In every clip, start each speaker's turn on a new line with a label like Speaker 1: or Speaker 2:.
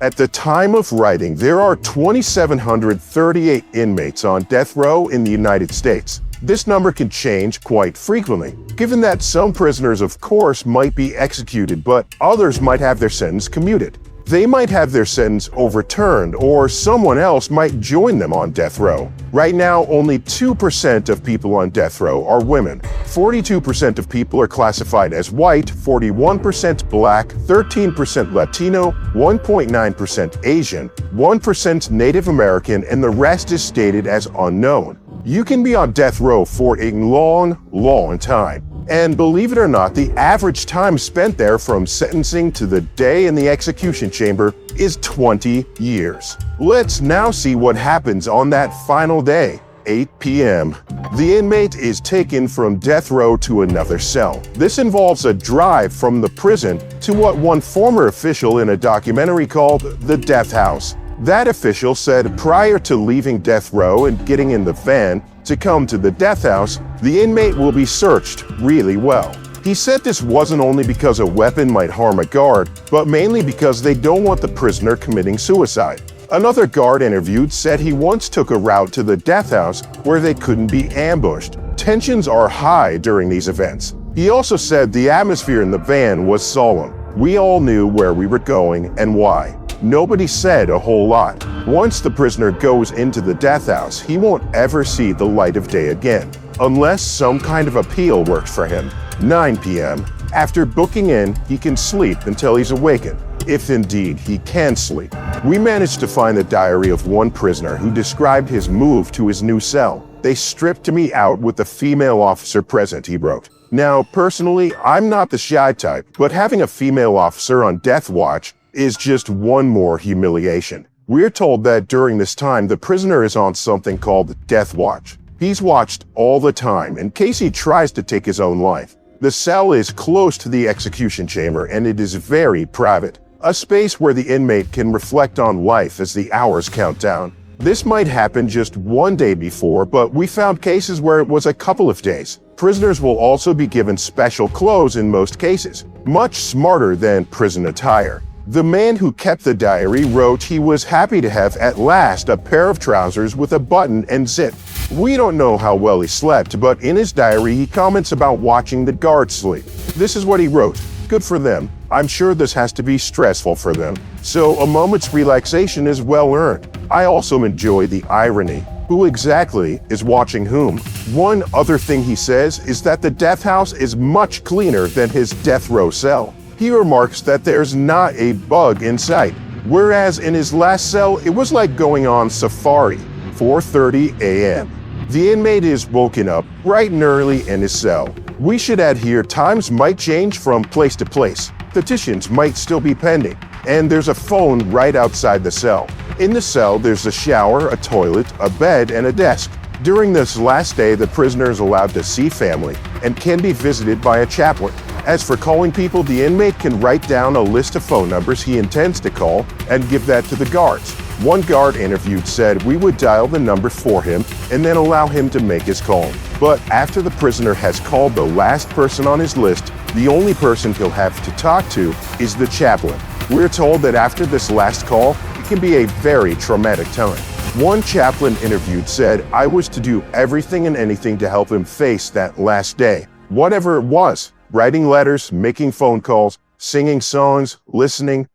Speaker 1: At the time of writing, there are 2,738 inmates on death row in the United States. This number can change quite frequently, given that some prisoners, of course, might be executed, but others might have their sentence commuted. They might have their sentence overturned, or someone else might join them on death row. Right now, only 2% of people on death row are women. 42% of people are classified as white, 41% black, 13% Latino, 1.9% Asian, 1% Native American, and the rest is stated as unknown. You can be on death row for a long time. And believe it or not, the average time spent there from sentencing to the day in the execution chamber is 20 years. Let's now see what happens on that final day. 8 p.m. The inmate is taken from death row to another cell. This involves a drive from the prison to what one former official in a documentary called the Death House. That official said prior to leaving death row and getting in the van to come to the death house, the inmate will be searched really well. He said this wasn't only because a weapon might harm a guard, but mainly because they don't want the prisoner committing suicide. Another guard interviewed said he once took a route to the death house where they couldn't be ambushed. Tensions are high during these events. He also said the atmosphere in the van was solemn. We all knew where we were going and why. Nobody said a whole lot. Once the prisoner goes into the death house, he won't ever see the light of day again, unless some kind of appeal works for him. 9 p.m. After booking in, he can sleep until he's awakened, if indeed he can sleep. We managed to find the diary of one prisoner who described his move to his new cell. They stripped me out with the female officer present, he wrote. Now, personally, I'm not the shy type, but having a female officer on death watch is just one more humiliation. We're told that during this time, the prisoner is on something called death watch. He's watched all the time in case he tries to take his own life. The cell is close to the execution chamber and it is very private, a space where the inmate can reflect on life as the hours count down. This might happen just one day before, but we found cases where it was a couple of days. Prisoners will also be given special clothes in most cases, much smarter than prison attire. The man who kept the diary wrote he was happy to have at last a pair of trousers with a button and zip. We don't know how well he slept, but in his diary he comments about watching the guards sleep. This is what he wrote. Good for them. I'm sure this has to be stressful for them. So a moment's relaxation is well earned. I also enjoy the irony. Who exactly is watching whom? One other thing he says is that the death house is much cleaner than his death row cell. He remarks that there's not a bug in sight, whereas in his last cell, it was like going on safari. 4:30 a.m. The inmate is woken up bright and early in his cell. We should add here times might change from place to place. Petitions might still be pending, and there's a phone right outside the cell. In the cell, there's a shower, a toilet, a bed, and a desk. During this last day, the prisoner is allowed to see family and can be visited by a chaplain. As for calling people, the inmate can write down a list of phone numbers he intends to call and give that to the guards. One guard interviewed said we would dial the number for him and then allow him to make his call. But after the prisoner has called the last person on his list, the only person he'll have to talk to is the chaplain. We're told that after this last call, it can be a very traumatic time. One chaplain interviewed said, I was to do everything and anything to help him face that last day, whatever it was. Writing letters, making phone calls, singing songs, listening,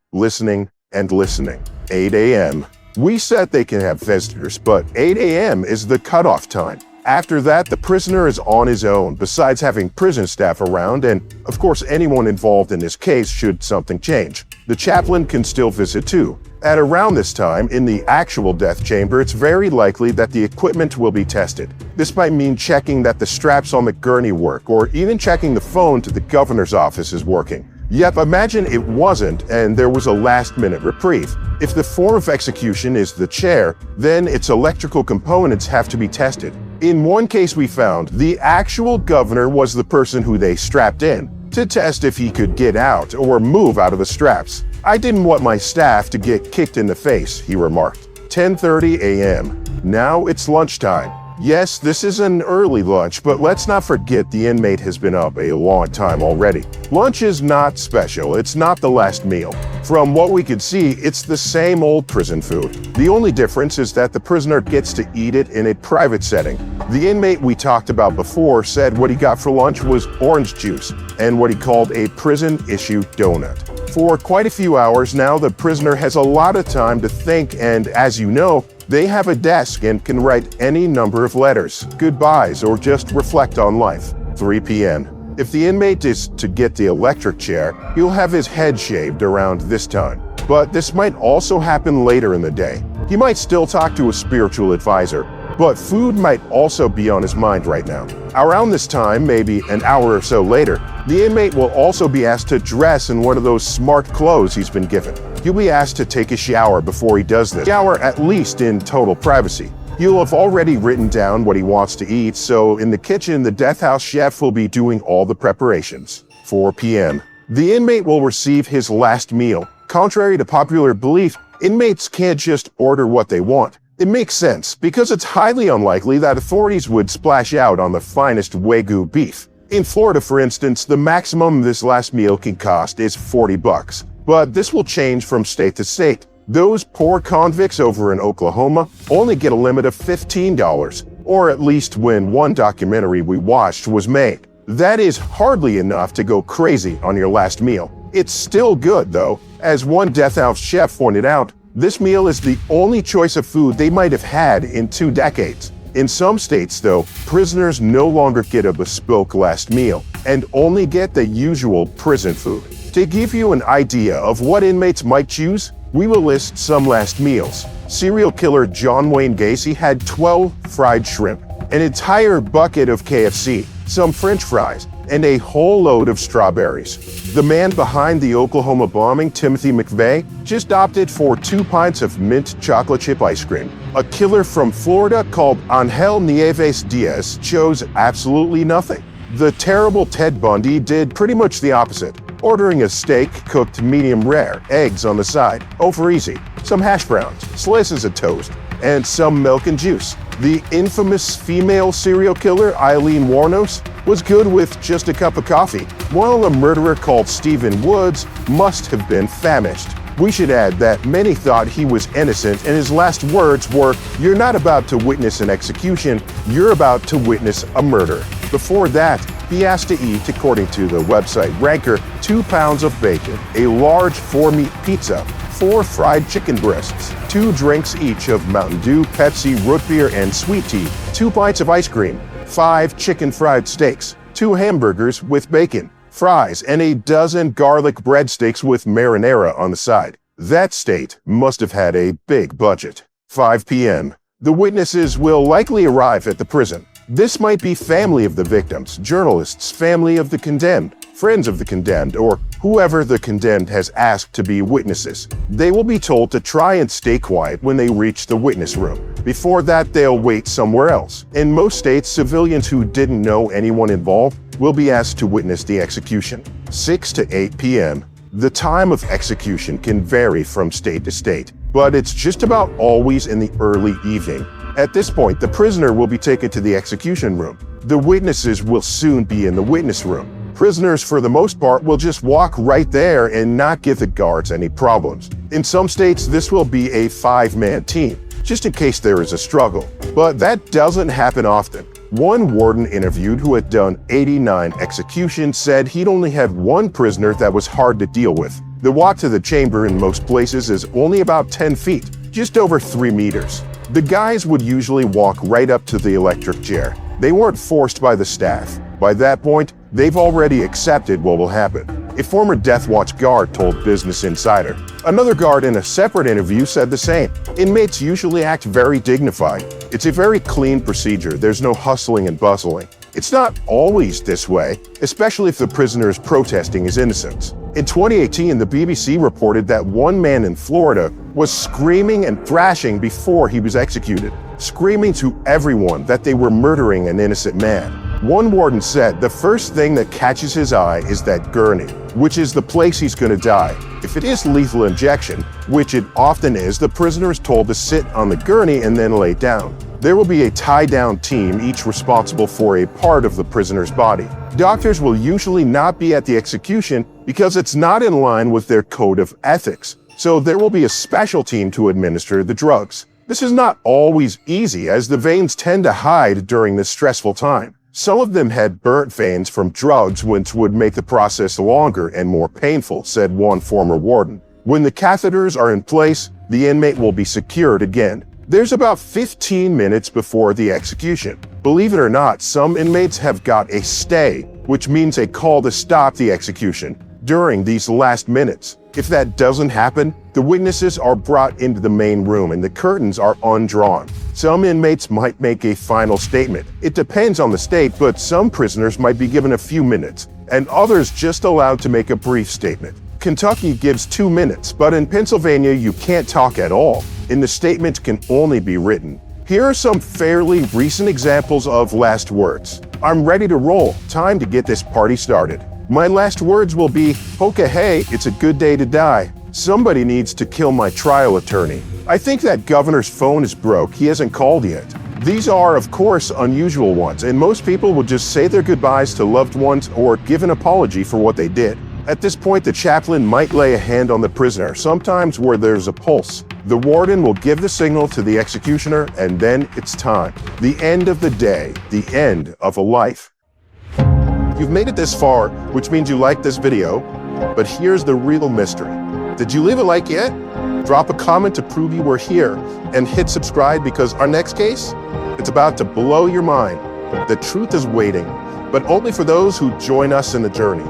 Speaker 1: and listening. 8 a.m. We said they can have visitors, but 8 a.m. is the cutoff time. After that, the prisoner is on his own, besides having prison staff around, and of course anyone involved in this case should something change. The chaplain can still visit too. At around this time, in the actual death chamber, it's very likely that the equipment will be tested. This might mean checking that the straps on the gurney work, or even checking the phone to the governor's office is working. Yep, imagine it wasn't and there was a last-minute reprieve. If the form of execution is the chair, then its electrical components have to be tested. In one case we found, the actual governor was the person who they strapped in to test if he could get out or move out of the straps. I didn't want my staff to get kicked in the face, he remarked. 10:30 a.m. Now it's lunchtime. Yes, this is an early lunch, but let's not forget the inmate has been up a long time already. Lunch is not special, it's not the last meal. From what we could see, it's the same old prison food. The only difference is that the prisoner gets to eat it in a private setting. The inmate we talked about before said what he got for lunch was orange juice and what he called a prison-issue donut. For quite a few hours now, the prisoner has a lot of time to think, and as you know, they have a desk and can write any number of letters, goodbyes, or just reflect on life. 3 p.m. If the inmate is to get the electric chair, he'll have his head shaved around this time. But this might also happen later in the day. He might still talk to a spiritual advisor, but food might also be on his mind right now. Around this time, maybe an hour or so later, the inmate will also be asked to dress in one of those smart clothes he's been given. He'll be asked to take a shower before he does this. Shower at least in total privacy. He'll have already written down what he wants to eat, so in the kitchen, the death house chef will be doing all the preparations. 4 p.m. The inmate will receive his last meal. Contrary to popular belief, inmates can't just order what they want. It makes sense, because it's highly unlikely that authorities would splash out on the finest Wagyu beef. In Florida, for instance, the maximum this last meal can cost is $40. But this will change from state to state. Those poor convicts over in Oklahoma only get a limit of $15, or at least when one documentary we watched was made. That is hardly enough to go crazy on your last meal. It's still good, though. As one death house chef pointed out, this meal is the only choice of food they might have had in 2 decades. In some states, though, prisoners no longer get a bespoke last meal and only get the usual prison food. To give you an idea of what inmates might choose, we will list some last meals. Serial killer John Wayne Gacy had 12 fried shrimp, an entire bucket of KFC, some French fries, and a whole load of strawberries. The man behind the Oklahoma bombing, Timothy McVeigh, just opted for 2 pints of mint chocolate chip ice cream. A killer from Florida called Angel Nieves Diaz chose absolutely nothing. The terrible Ted Bundy did pretty much the opposite, ordering a steak cooked medium rare, eggs on the side, over easy, some hash browns, slices of toast, and some milk and juice. The infamous female serial killer Eileen Wuornos was good with just a cup of coffee, while a murderer called Stephen Woods must have been famished. We should add that many thought he was innocent, and his last words were, "You're not about to witness an execution, you're about to witness a murder." Before that, he asked to eat, according to the website Ranker, 2 pounds of bacon, a large 4-meat pizza, 4 fried chicken breasts, 2 drinks each of Mountain Dew, Pepsi, root beer, and sweet tea, 2 pints of ice cream, 5 chicken fried steaks, 2 hamburgers with bacon, fries, and a dozen garlic breadsticks with marinara on the side. That state must have had a big budget. 5 p.m. The witnesses will likely arrive at the prison. This might be family of the victims, journalists, family of the condemned, friends of the condemned, or whoever the condemned has asked to be witnesses. They will be told to try and stay quiet when they reach the witness room. Before that, they'll wait somewhere else. In most states, civilians who didn't know anyone involved will be asked to witness the execution. 6 to 8 p.m. The time of execution can vary from state to state, but it's just about always in the early evening. At this point, the prisoner will be taken to the execution room. The witnesses will soon be in the witness room. Prisoners, for the most part, will just walk right there and not give the guards any problems. In some states, this will be a 5-man team, just in case there is a struggle. But that doesn't happen often. One warden interviewed who had done 89 executions said he'd only had 1 prisoner that was hard to deal with. The walk to the chamber in most places is only about 10 feet, just over 3 meters. The guys would usually walk right up to the electric chair. They weren't forced by the staff. By that point, they've already accepted what will happen. A former Death Watch guard told Business Insider. Another guard in a separate interview said the same. Inmates usually act very dignified. It's a very clean procedure. There's no hustling and bustling. It's not always this way, especially if the prisoner is protesting his innocence. In 2018, the BBC reported that one man in Florida was screaming and thrashing before he was executed, screaming to everyone that they were murdering an innocent man. One warden said the first thing that catches his eye is that gurney, which is the place he's going to die. If it is lethal injection, which it often is, the prisoner is told to sit on the gurney and then lay down. There will be a tie-down team, each responsible for a part of the prisoner's body. Doctors will usually not be at the execution because it's not in line with their code of ethics, so there will be a special team to administer the drugs. This is not always easy, as the veins tend to hide during this stressful time. Some of them had burnt veins from drugs, which would make the process longer and more painful, said one former warden. When the catheters are in place, the inmate will be secured again. There's about 15 minutes before the execution. Believe it or not, some inmates have got a stay, which means a call to stop the execution during these last minutes. If that doesn't happen, the witnesses are brought into the main room and the curtains are undrawn. Some inmates might make a final statement. It depends on the state, but some prisoners might be given a few minutes, and others just allowed to make a brief statement. Kentucky gives 2 minutes, but in Pennsylvania you can't talk at all, and the statement can only be written. Here are some fairly recent examples of last words. I'm ready to roll. Time to get this party started. My last words will be, "Okay, hey, it's a good day to die. Somebody needs to kill my trial attorney. I think that governor's phone is broke. He hasn't called yet." These are, of course, unusual ones, and most people will just say their goodbyes to loved ones or give an apology for what they did. At this point, the chaplain might lay a hand on the prisoner, sometimes where there's a pulse. The warden will give the signal to the executioner, and then it's time. The end of the day, the end of a life. You've made it this far, which means you liked this video, but here's the real mystery. Did you leave a like yet? Drop a comment to prove you were here, and hit subscribe because our next case, it's about to blow your mind. The truth is waiting, but only for those who join us in the journey.